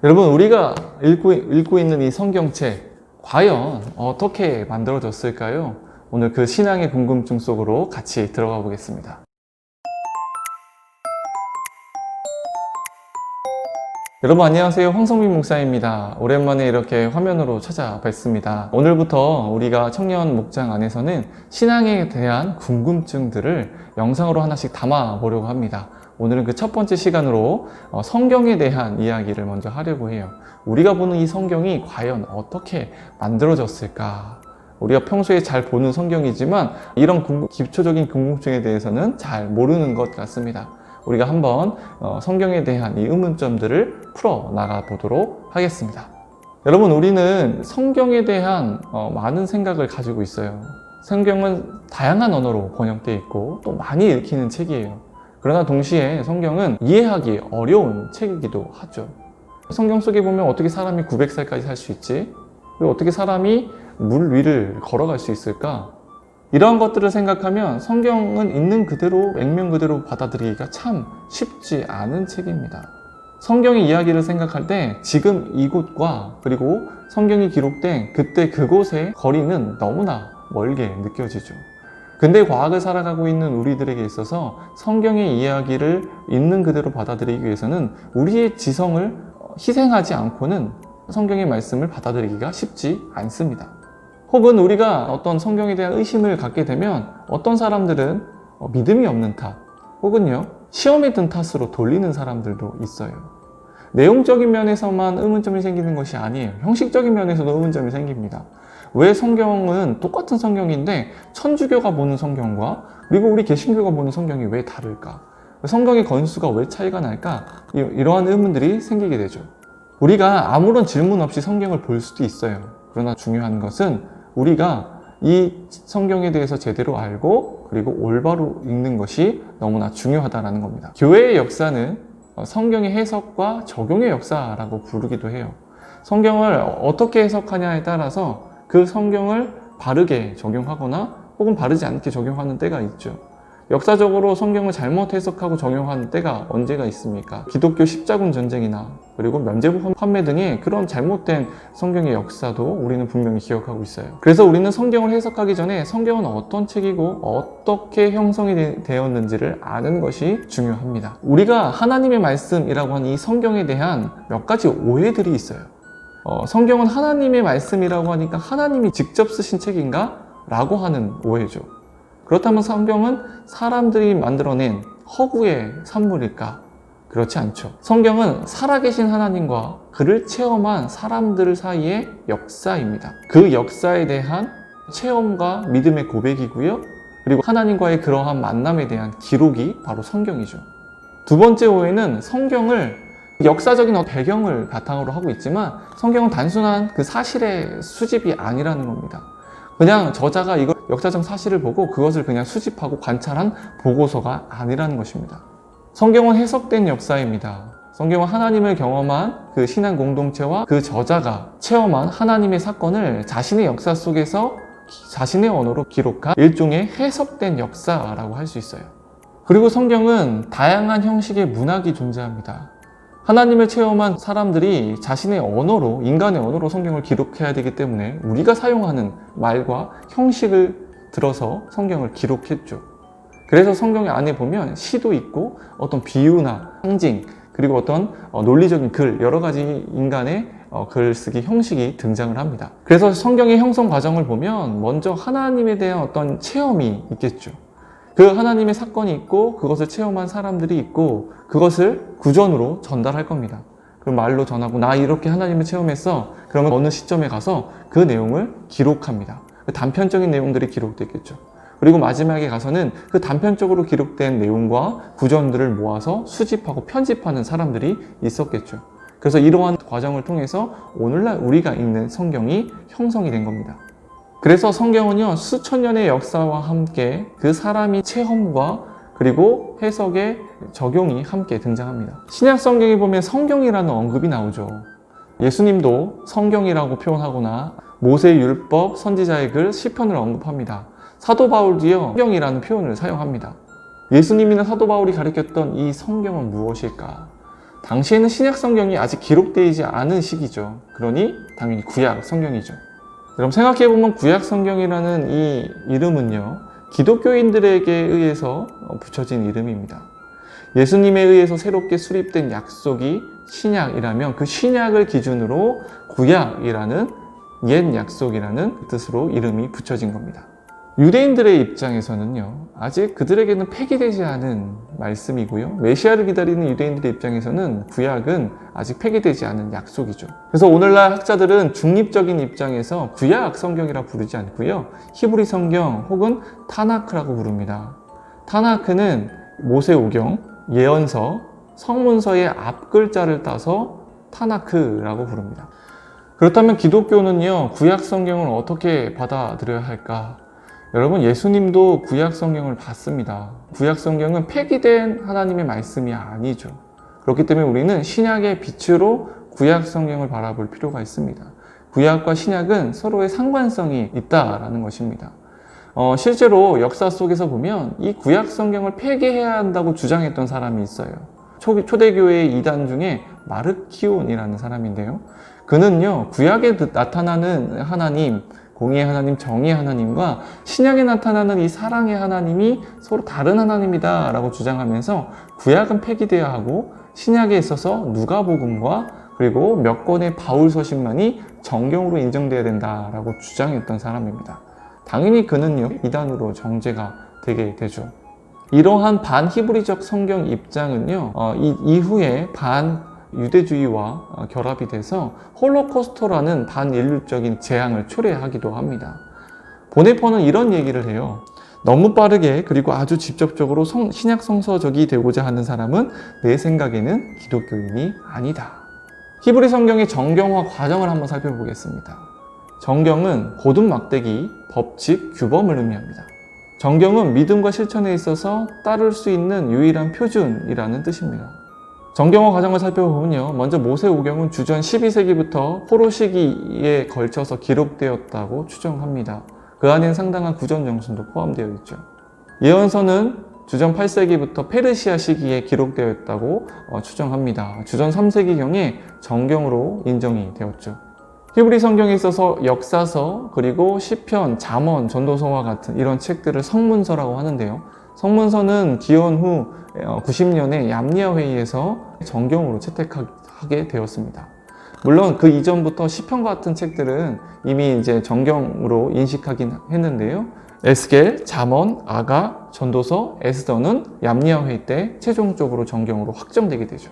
여러분, 우리가 읽고 있는 이 성경책, 과연 어떻게 만들어졌을까요? 오늘 그 신앙의 궁금증 속으로 같이 들어가 보겠습니다. 여러분 안녕하세요. 황성민 목사입니다. 오랜만에 이렇게 화면으로 찾아뵙습니다. 오늘부터 우리가 청년 목장 안에서는 신앙에 대한 궁금증들을 영상으로 하나씩 담아 보려고 합니다. 오늘은 그 첫 번째 시간으로 성경에 대한 이야기를 먼저 하려고 해요. 우리가 보는 이 성경이 과연 어떻게 만들어졌을까? 우리가 평소에 잘 보는 성경이지만 이런 기초적인 궁금증에 대해서는 잘 모르는 것 같습니다. 우리가 한번 성경에 대한 이 의문점들을 풀어 나가 보도록 하겠습니다. 여러분, 우리는 성경에 대한 많은 생각을 가지고 있어요. 성경은 다양한 언어로 번역되어 있고 또 많이 읽히는 책이에요. 그러나 동시에 성경은 이해하기 어려운 책이기도 하죠. 성경 속에 보면 어떻게 사람이 900살까지 살 수 있지? 그리고 어떻게 사람이 물 위를 걸어갈 수 있을까? 이러한 것들을 생각하면 성경은 있는 그대로 액면 그대로 받아들이기가 참 쉽지 않은 책입니다. 성경의 이야기를 생각할 때 지금 이곳과 그리고 성경이 기록된 그때 그곳의 거리는 너무나 멀게 느껴지죠. 근대 과학을 살아가고 있는 우리들에게 있어서 성경의 이야기를 있는 그대로 받아들이기 위해서는 우리의 지성을 희생하지 않고는 성경의 말씀을 받아들이기가 쉽지 않습니다. 혹은 우리가 어떤 성경에 대한 의심을 갖게 되면 어떤 사람들은 믿음이 없는 탓, 혹은요 시험에 든 탓으로 돌리는 사람들도 있어요. 내용적인 면에서만 의문점이 생기는 것이 아니에요. 형식적인 면에서도 의문점이 생깁니다. 왜 성경은 똑같은 성경인데 천주교가 보는 성경과 그리고 우리 개신교가 보는 성경이 왜 다를까? 성경의 건수가 왜 차이가 날까? 이러한 의문들이 생기게 되죠. 우리가 아무런 질문 없이 성경을 볼 수도 있어요. 그러나 중요한 것은 우리가 이 성경에 대해서 제대로 알고 그리고 올바로 읽는 것이 너무나 중요하다는 겁니다. 교회의 역사는 성경의 해석과 적용의 역사라고 부르기도 해요. 성경을 어떻게 해석하냐에 따라서 그 성경을 바르게 적용하거나 혹은 바르지 않게 적용하는 때가 있죠. 역사적으로 성경을 잘못 해석하고 적용하는 때가 언제가 있습니까? 기독교 십자군 전쟁이나 그리고 면죄부 판매 등의 그런 잘못된 성경의 역사도 우리는 분명히 기억하고 있어요. 그래서 우리는 성경을 해석하기 전에 성경은 어떤 책이고 어떻게 형성이 되었는지를 아는 것이 중요합니다. 우리가 하나님의 말씀이라고 하는 이 성경에 대한 몇 가지 오해들이 있어요. 성경은 하나님의 말씀이라고 하니까 하나님이 직접 쓰신 책인가? 라고 하는 오해죠. 그렇다면 성경은 사람들이 만들어낸 허구의 산물일까? 그렇지 않죠. 성경은 살아계신 하나님과 그를 체험한 사람들 사이의 역사입니다. 그 역사에 대한 체험과 믿음의 고백이고요. 그리고 하나님과의 그러한 만남에 대한 기록이 바로 성경이죠. 두 번째 오해는 성경을 역사적인 배경을 바탕으로 하고 있지만 성경은 단순한 그 사실의 수집이 아니라는 겁니다. 그냥 저자가 이거 역사적 사실을 보고 그것을 그냥 수집하고 관찰한 보고서가 아니라는 것입니다. 성경은 해석된 역사입니다. 성경은 하나님을 경험한 그 신앙 공동체와 그 저자가 체험한 하나님의 사건을 자신의 역사 속에서 자신의 언어로 기록한 일종의 해석된 역사라고 할 수 있어요. 그리고 성경은 다양한 형식의 문학이 존재합니다. 하나님을 체험한 사람들이 자신의 언어로, 인간의 언어로 성경을 기록해야 되기 때문에 우리가 사용하는 말과 형식을 들어서 성경을 기록했죠. 그래서 성경 안에 보면 시도 있고 어떤 비유나 상징, 그리고 어떤 논리적인 글, 여러 가지 인간의 글쓰기 형식이 등장을 합니다. 그래서 성경의 형성 과정을 보면 먼저 하나님에 대한 어떤 체험이 있겠죠. 그 하나님의 사건이 있고 그것을 체험한 사람들이 있고 그것을 구전으로 전달할 겁니다. 그럼 말로 전하고 나 이렇게 하나님을 체험했어. 그러면 어느 시점에 가서 그 내용을 기록합니다. 그 단편적인 내용들이 기록됐겠죠. 그리고 마지막에 가서는 그 단편적으로 기록된 내용과 구전들을 모아서 수집하고 편집하는 사람들이 있었겠죠. 그래서 이러한 과정을 통해서 오늘날 우리가 읽는 성경이 형성이 된 겁니다. 그래서 성경은요, 수천 년의 역사와 함께 그 사람이 체험과 그리고 해석의 적용이 함께 등장합니다. 신약 성경에 보면 성경이라는 언급이 나오죠. 예수님도 성경이라고 표현하거나 모세의 율법, 선지자의 글, 시편을 언급합니다. 사도 바울도요, 성경이라는 표현을 사용합니다. 예수님이나 사도 바울이 가르쳤던 이 성경은 무엇일까? 당시에는 신약 성경이 아직 기록되지 않은 시기죠. 그러니 당연히 구약 성경이죠. 여러분 생각해보면 구약 성경이라는 이 이름은요, 기독교인들에게 의해서 붙여진 이름입니다. 예수님에 의해서 새롭게 수립된 약속이 신약이라면 그 신약을 기준으로 구약이라는 옛 약속이라는 뜻으로 이름이 붙여진 겁니다. 유대인들의 입장에서는요, 아직 그들에게는 폐기되지 않은 말씀이고요, 메시아를 기다리는 유대인들의 입장에서는 구약은 아직 폐기되지 않은 약속이죠. 그래서 오늘날 학자들은 중립적인 입장에서 구약 성경이라 부르지 않고요, 히브리 성경 혹은 타나크라고 부릅니다. 타나크는 모세오경, 예언서, 성문서의 앞글자를 따서 타나크라고 부릅니다. 그렇다면 기독교는요, 구약 성경을 어떻게 받아들여야 할까? 여러분, 예수님도 구약 성경을 받습니다. 구약 성경은 폐기된 하나님의 말씀이 아니죠. 그렇기 때문에 우리는 신약의 빛으로 구약 성경을 바라볼 필요가 있습니다. 구약과 신약은 서로의 상관성이 있다라는 것입니다. 실제로 역사 속에서 보면 이 구약 성경을 폐기해야 한다고 주장했던 사람이 있어요. 초대교회의 이단 중에 마르키온이라는 사람인데요. 그는요, 구약에 나타나는 하나님, 공의의 하나님, 정의의 하나님과 신약에 나타나는 이 사랑의 하나님이 서로 다른 하나님이다 라고 주장하면서 구약은 폐기되어야 하고 신약에 있어서 누가복음과 그리고 몇 권의 바울 서신만이 정경으로 인정되어야 된다라고 주장했던 사람입니다. 당연히 그는요, 이단으로 정죄가 되게 되죠. 이러한 반히브리적 성경 입장은요, 이후에 반유대주의와 결합이 돼서 홀로코스토라는 반인류적인 재앙을 초래하기도 합니다. 보네퍼는 이런 얘기를 해요. 너무 빠르게 그리고 아주 직접적으로 신약 성서적이 되고자 하는 사람은 내 생각에는 기독교인이 아니다. 히브리 성경의 정경화 과정을 한번 살펴보겠습니다. 정경은 고든 막대기, 법칙, 규범을 의미합니다. 정경은 믿음과 실천에 있어서 따를 수 있는 유일한 표준이라는 뜻입니다. 정경화 과정을 살펴보면요, 먼저 모세오경은 주전 12세기부터 포로 시기에 걸쳐서 기록되었다고 추정합니다. 그 안에는 상당한 구전 정신도 포함되어 있죠. 예언서는 주전 8세기부터 페르시아 시기에 기록되어 있다고 추정합니다. 주전 3세기경에 정경으로 인정이 되었죠. 히브리 성경에 있어서 역사서, 그리고 시편, 잠언, 전도서와 같은 이런 책들을 성문서라고 하는데요. 성문서는 기원 후 90년에 얌리아 회의에서 정경으로 채택하게 되었습니다. 물론 그 이전부터 시편과 같은 책들은 이미 이제 정경으로 인식하긴 했는데요. 에스겔, 잠언, 아가, 전도서, 에스더는 얌리아 회의 때 최종적으로 정경으로 확정되게 되죠.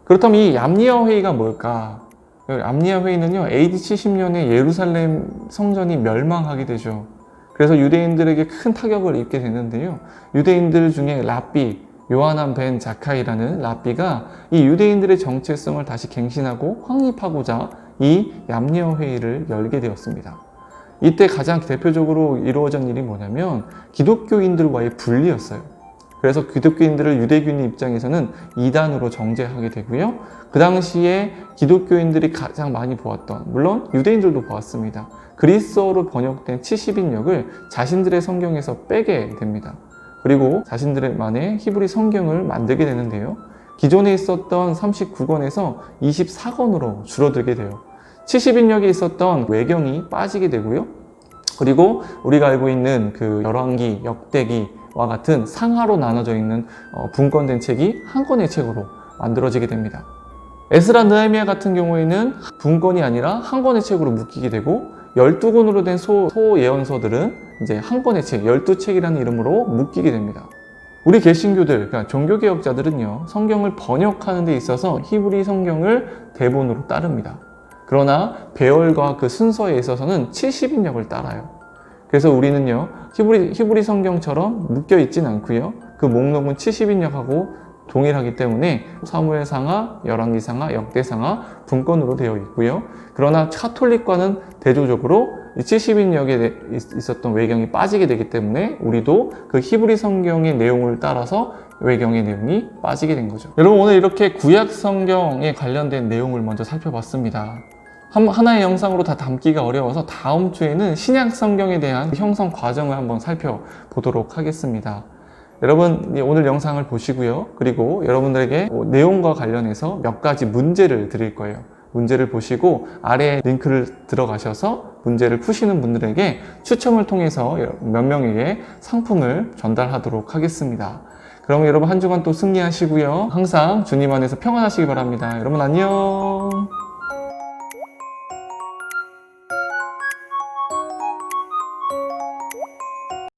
그렇다면 이 얌리아 회의가 뭘까? 얌리아 회의는요, AD 70년에 예루살렘 성전이 멸망하게 되죠. 그래서 유대인들에게 큰 타격을 입게 되는데요. 유대인들 중에 랍비, 요하난 벤 자카이라는 랍비가 이 유대인들의 정체성을 다시 갱신하고 확립하고자 이 얌리아 회의를 열게 되었습니다. 이때 가장 대표적으로 이루어진 일이 뭐냐면 기독교인들과의 분리였어요. 그래서 기독교인들을 유대교인 입장에서는 이단으로 정죄하게 되고요. 그 당시에 기독교인들이 가장 많이 보았던, 물론 유대인들도 보았습니다, 그리스어로 번역된 70인역을 자신들의 성경에서 빼게 됩니다. 그리고 자신들만의 히브리 성경을 만들게 되는데요. 기존에 있었던 39권에서 24권으로 줄어들게 돼요. 70인역에 있었던 외경이 빠지게 되고요. 그리고 우리가 알고 있는 그 열왕기, 역대기와 같은 상하로 나눠져 있는 분권된 책이 한 권의 책으로 만들어지게 됩니다. 에스라, 느헤미야 같은 경우에는 분권이 아니라 한 권의 책으로 묶이게 되고 12권으로 된 소예언서들은 이제 한 권의 책, 12책이라는 이름으로 묶이게 됩니다. 우리 개신교들, 그러니까 종교개혁자들은요, 성경을 번역하는 데 있어서 히브리 성경을 대본으로 따릅니다. 그러나 배열과 그 순서에 있어서는 70인역을 따라요. 그래서 우리는요, 히브리 성경처럼 묶여 있진 않고요, 그 목록은 70인역하고 동일하기 때문에 사무엘상하, 열왕기상하, 역대상하 분권으로 되어 있고요. 그러나 카톨릭과는 대조적으로 70인역에 있었던 외경이 빠지게 되기 때문에 우리도 그 히브리 성경의 내용을 따라서 외경의 내용이 빠지게 된 거죠. 여러분, 오늘 이렇게 구약 성경에 관련된 내용을 먼저 살펴봤습니다. 하나의 영상으로 다 담기가 어려워서 다음 주에는 신약 성경에 대한 형성 과정을 한번 살펴보도록 하겠습니다. 여러분 오늘 영상을 보시고요. 그리고 여러분들에게 내용과 관련해서 몇 가지 문제를 드릴 거예요. 문제를 보시고 아래 링크를 들어가셔서 문제를 푸시는 분들에게 추첨을 통해서 몇 명에게 상품을 전달하도록 하겠습니다. 그럼 여러분 한 주간 또 승리하시고요. 항상 주님 안에서 평안하시기 바랍니다. 여러분 안녕.